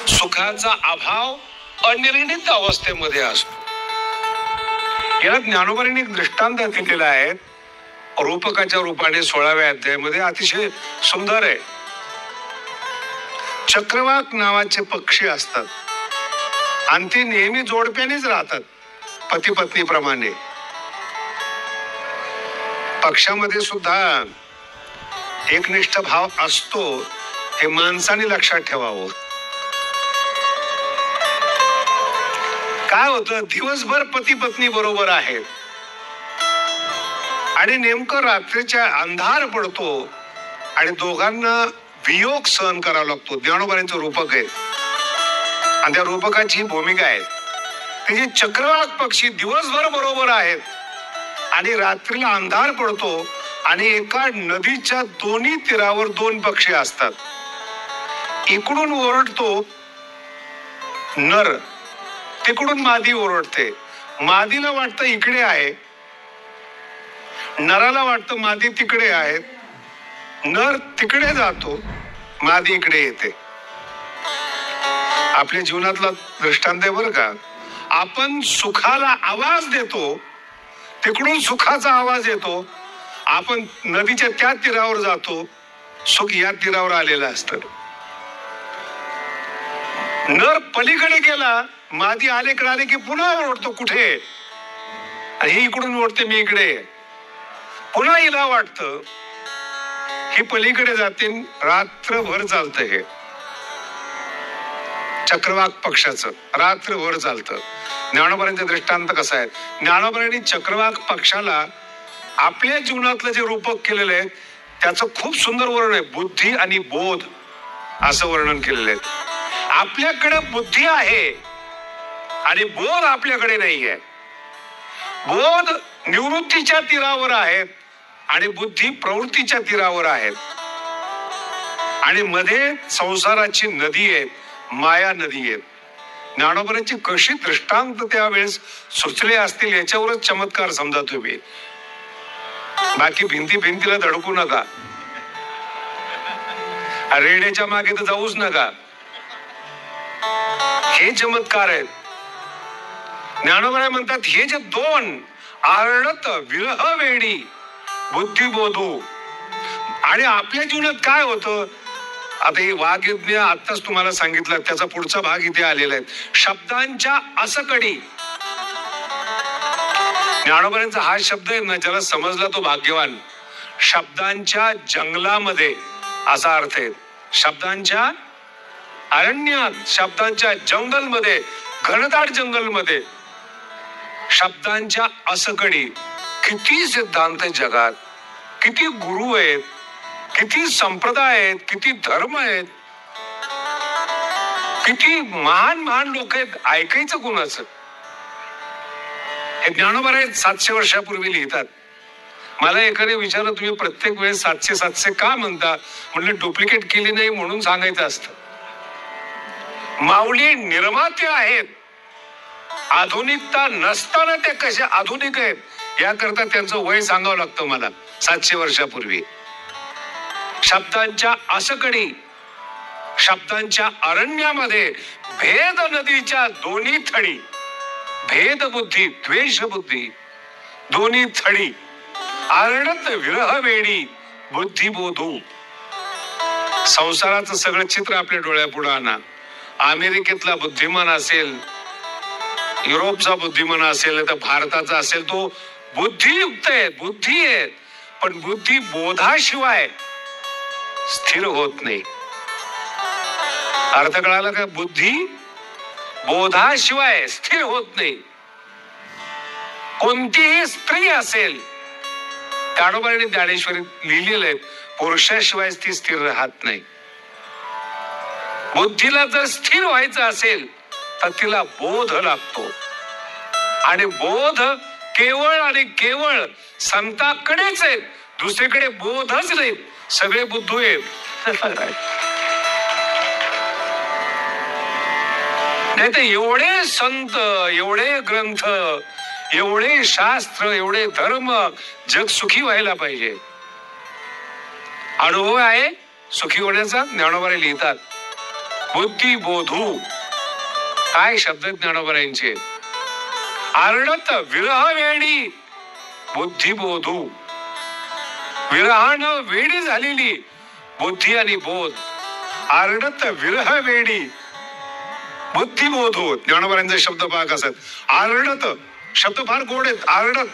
सुखाचा अभाव अनिर्णित अवस्थेमध्ये असतो. याला ज्ञानोबांनी एक दृष्टांत दिलेला आहे रूपकाच्या रूपाने 16व्या अध्यायामध्ये, अतिशय सुंदर आहे. चक्रवाक नावाचे पक्षी असतात आणि ते नेहमी जोडप्यानेच राहतात, पती पत्नी प्रमाणे. पक्षामध्ये सुद्धा एकनिष्ठ भाव असतो, हे माणसाने लक्षात ठेवावं. काय होतं, दिवसभर पती पत्नी बरोबर आहेत आणि नेमकं रात्रीच्या अंधार पडतो आणि दोघांना वियोग सहन करावा लागतो. ज्ञानोबांचं रूपक आहे आणि त्या रूपकाची भूमिका आहे. ते जे चक्रवाक पक्षी दिवसभर बरोबर आहेत आणि रात्रीला अंधार पडतो आणि एका नदीच्या दोन्ही तीरावर दोन पक्षी असतात. इकडून ओरडतो नर, तिकडून मादी ओरडते. मादीला वाटतं इकडे आहे, नराला वाटतं मादी तिकडे आहे. नर तिकडे जातो, मादी इकडे येते. आपल्या जीवनातला दृष्टांत आहे बरं का. आपण सुखाला आवाज देतो, तिकडून सुखाचा आवाज येतो. आपण नदीच्या त्या तीरावर जातो, सुख या तीरावर आलेलं असतं. नर पलीकडे गेला, मादी आलेकडे आले की पुन्हा ओरडतो कुठे, आणि ही इकडून ओरडते मी इकडे. पुन्हा हिला वाटतं ही पलीकडे जाते, रात्रभर चालतं हे चक्रवाक पक्षाचं, रात्रभर चालतं. ज्ञानोबांचा दृष्टांत कसा आहे, ज्ञानोबांनी चक्रवाक पक्षाला आपल्या जीवनातलं जे रूपक केलेलं आहे त्याचं खूप सुंदर वर्णन आहे. बुद्धी आणि बोध असं वर्णन केलेलं आहे. आपल्याकडे बुद्धी आहे आणि बोध आपल्याकडे नाही आहे. बोध निवृत्तीच्या तीरावर आहेत आणि बुद्धी प्रवृत्तीच्या तीरावर आहेत. आणि मध्ये संसाराची नदी आहे, माया नदी आहे. ज्ञानोबांची कशी दृष्टांत त्यावेळेस सुचले असतील याच्यावरच चमत्कार समजा तुम्ही. बाकी भिंतीला धडकू नका, रेड्याच्या मागे तर जाऊच नका. हे चमत्कार आहेत. ज्ञानोबा म्हणतात हे जे दोन आरडत विरह वेडी बुद्धिबोधू. आणि आपल्या जीवनात काय होतं, आता हे वाग्यज्ञ आत्ताच तुम्हाला सांगितलं, त्याचा पुढचा भाग इथे आलेला आहे. शब्दांच्या असकडी. ज्ञानोबांचा हा शब्द आहे ना, ज्याला समजला तो भाग्यवान. शब्दांच्या जंगलामध्ये असा अर्थ आहे. शब्दांच्या अरण्यात, शब्दांच्या जंगलमध्ये, घनदाट जंगलमध्ये, शब्दांच्या असकडी. किती सिद्धांत आहेत जगात, किती गुरु आहेत, किती संप्रदाय आहेत, किती धर्म आहेत, किती महान महान लोक आहेत. ऐकायचं कुणाचं? हे ज्ञानोबा 700 वर्षापूर्वी लिहितात. मला एखादे विचारलं तुम्ही प्रत्येक वेळेस 700 का म्हणता, म्हणलं डुप्लिकेट केली नाही म्हणून सांगायचं असतं. माऊली निर्माते आहेत, आधुनिकता नसताना ते कसे आधुनिक आहेत याकरता त्यांचं वय सांगावं लागतं मला. 700 वर्षापूर्वी शब्दांच्या असकडी, शब्दांच्या अरण्यामध्ये भेद नदीच्या दोन्ही थडी, भेद बुद्धी द्वेष बुद्धी दोन्ही थडी, आरडत विरह वेडी बुद्धिबोधू. संसाराचं सगळं चित्र आपल्या डोळ्यापुढे आणा. अमेरिकेतला बुद्धिमान असेल, युरोपचा बुद्धिमान असेल, तर भारताचा असेल, तो बुद्धियुक्त आहे, बुद्धी आहे, पण बुद्धी बोधाशिवाय स्थिर होत नाही. अर्थ कळाला का? बुद्धी बोधाशिवाय स्थिर होत नाही. कोणतीही स्त्री असेल, ज्ञानोबांनी ज्ञानेश्वरीत लिहिलेलं आहे, पुरुषाशिवाय ती स्थिर राहत नाही. बुद्धीला जर स्थिर व्हायचं असेल तर तिला बोध लागतो. आणि बोध केवळ आणि केवळ संताकडेच आहे, दुसरीकडे बोधच नाही. सगळे बुद्धू आहेत. नाही तर एवढे संत, एवढे ग्रंथ, एवढे शास्त्र, एवढे धर्म, जग सुखी व्हायला पाहिजे. अनुभव आहे सुखी होण्याचा. ज्ञानोबा लिहितात बुद्धी बोधू. काय शब्द आहेत ज्ञानोबरायांचे. आरडत विरह वेडी बुद्धी बोधू. विरहानं वेडी झालेली बुद्धी आणि बोध. आरडत विरह वेडी बुद्धी बोधू. ज्ञानोबरायांचे शब्द पहा कसं. आरडत शब्द फार गोड आहेत. आरडत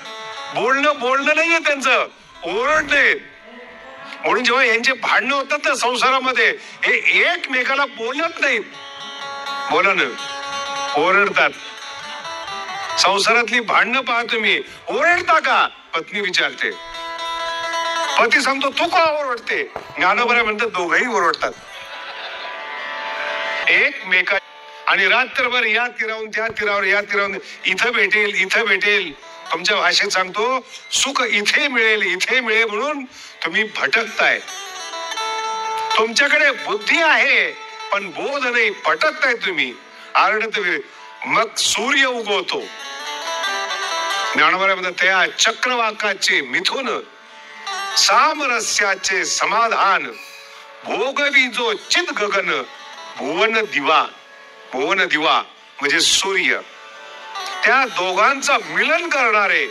बोलणं नाहीये त्यांचं, ओरडणे. म्हणून जेव्हा यांचे भांडणं होतात ना संसारामध्ये, हे एकमेकाला बोलत नाहीत, बोलणं ओरडतात. संसारातली भांडणं पहा तुम्ही. ओरडता का, पत्नी विचारते. पती सांगतो तू का ओरडते. ज्ञानोबराय म्हणतात दोघंही ओरडतात एकमेका. आणि रात्रभर या तीरावून त्या तीरावर, या तीरावून इथं भेटेल इथं भेटेल. तुमच्या भाषेत सांगतो सुख इथे मिळेल इथे मिळेल म्हणून तुम्ही भटकताय. तुमच्याकडे बुद्धी आहे पण बोध नाही, भटकताय तुम्ही. आरडत मग सूर्य उगवतो. ज्ञानोबराय म्हणतात त्या चक्रवाकाचे मिथुन, सामरस्याचे समाधान, भोगवी जो चित गगन, भुवन दिवा. भुवन दिवा म्हणजे सूर्य. त्या दोघांचं मिलन करणारे,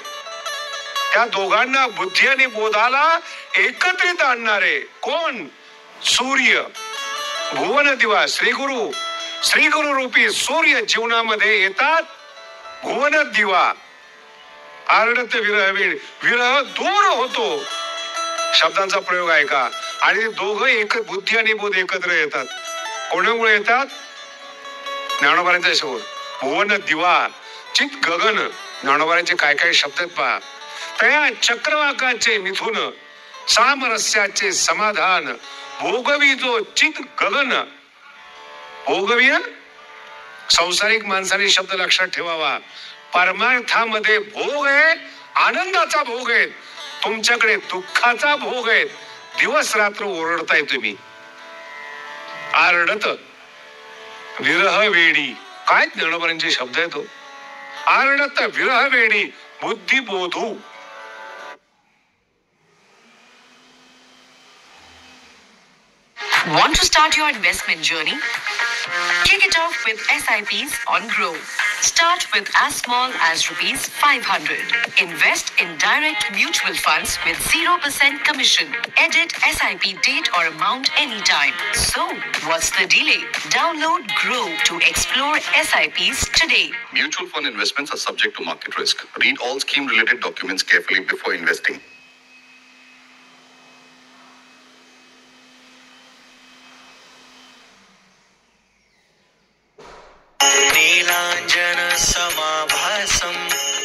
त्या दोघांना बुद्धी आणि बोधाला एकत्रित आणणारे कोण. सूर्य. भुवन दिवा श्रीगुरु रूपी सूर्य जीवनामध्ये येतात. भुवन दिवा. आरडत विरह वेळ. विरह दूर होतो शब्दांचा प्रयोग आहे का. आणि दोघं बुद्धी आणि बोध एकत्र येतात. कोणामुळे येतात. ज्ञानोबरांचा शब्द भुवन दिवा चित गगन. ज्ञानोबरांचे काय काय शब्द आहेत पहा. तया चक्रवाकाचे मिथुन, सामरस्याचे समाधान, भोगवी जो चित गगन. भोगवी संसारिक माणसाने शब्द लक्षात ठेवावा. परमार्थामध्ये भोग आहे, आनंदाचा भोग आहे. तुमच्याकडे दुःखाचा भोग आहे. दिवस रात्र ओरडताय तुम्ही. आरडत विरह वेडी. काय ज्ञानोबरांचे शब्द आहे तो. आरडत विरह वेडी बुद्धी Bodhu. Want to start your investment journey? Kick it off with SIPs on Grow. Start with as small as ₹500. Invest in direct mutual funds with 0% commission. Edit SIP date or amount anytime. So, what's the delay? Download Grow to explore SIPs today. Mutual fund investments are subject to market risk. Read all scheme-related documents carefully before investing.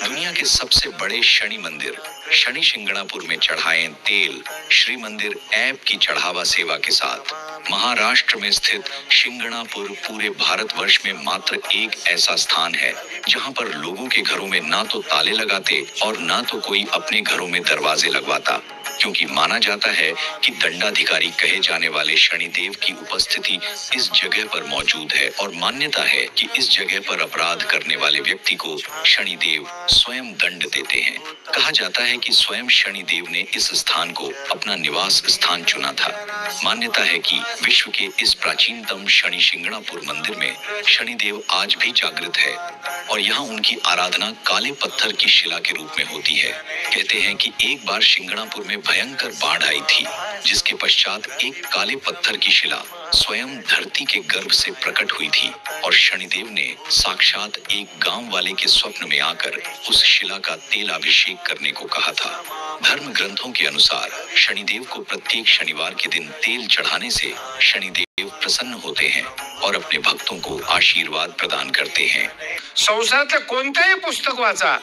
दुनिया के सबसे बड़े शनि मंदिर शनि शिंगणापुर में चढ़ाएं तेल श्री मंदिर app की चढ़ावा सेवा के साथ। महाराष्ट्र में स्थित शिंगणापुर पूरे भारतवर्ष में मात्र एक ऐसा स्थान है जहां पर लोगों के घरों में ना तो ताले लगाते और ना तो कोई अपने घरों में दरवाजे लगवाता, क्योंकि माना जाता है कि दंडाधिकारी कहे जाने वाले शनिदेव की उपस्थिति इस जगह पर मौजूद है और मान्यता है कि इस जगह पर अपराध करने वाले व्यक्ति को शनिदेव स्वयं दंड देते हैं। कहा जाता है कि स्वयं शनिदेव ने इस स्थान को अपना निवास स्थान चुना था। मान्यता है कि विश्व के इस प्राचीनतम शनि शिंगणापुर मंदिर में शनिदेव आज भी जागृत है और यहाँ उनकी आराधना काले पत्थर की शिला के रूप में होती है। कहते हैं कि एक बार शिंगणापुर में भयंकर बाढ़ आई थी, जिसके पश्चात एक काले पत्थर की शिला स्वयं धरती के गर्भ से प्रकट हुई थी और शनिदेव ने साक्षात एक गांव वाले के स्वप्न में आकर उस शिला का तेल अभिषेक करने को कहा था। धर्म ग्रंथों के अनुसार शनिदेव को प्रत्येक शनिवार के दिन तेल चढ़ाने से शनिदेव प्रसन्न होते हैं और अपने भक्तों को आशीर्वाद प्रदान करते हैं। संसारातलं कोणतेही पुस्तक वाचा,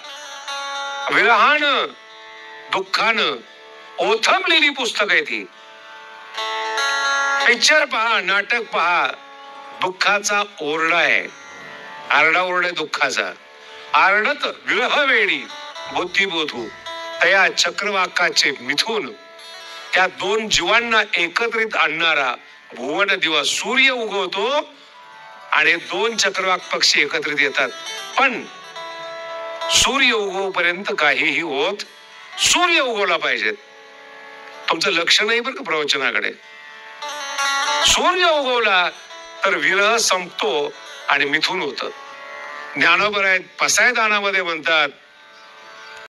विरहानं दुःखानं ओथंबलेली पुस्तक आहे ती। पिक्चर पहा, नाटक पहा, दुःखाचा ओरडा आहे, आरडा ओरडा दुःखाचा। आरडत विरह वेळी बुद्धिबोधू तया चक्रवाकाचे मिथून, त्या दोन जीवांना एकत्रित आणणारा भुवन दिवा सूर्य उगवतो आणि दोन चक्रवाक पक्षी एकत्रित येतात। पण सूर्य उगवपर्यंत काहीही होत, सूर्य उगवला पाहिजे। तुमचं लक्ष नाही बरं का प्रवचनाकडे। सूर्य उगवला तर विरह संपतो आणि मिथून होतं. ज्ञानोबा आहेत पसायदानामध्ये म्हणतात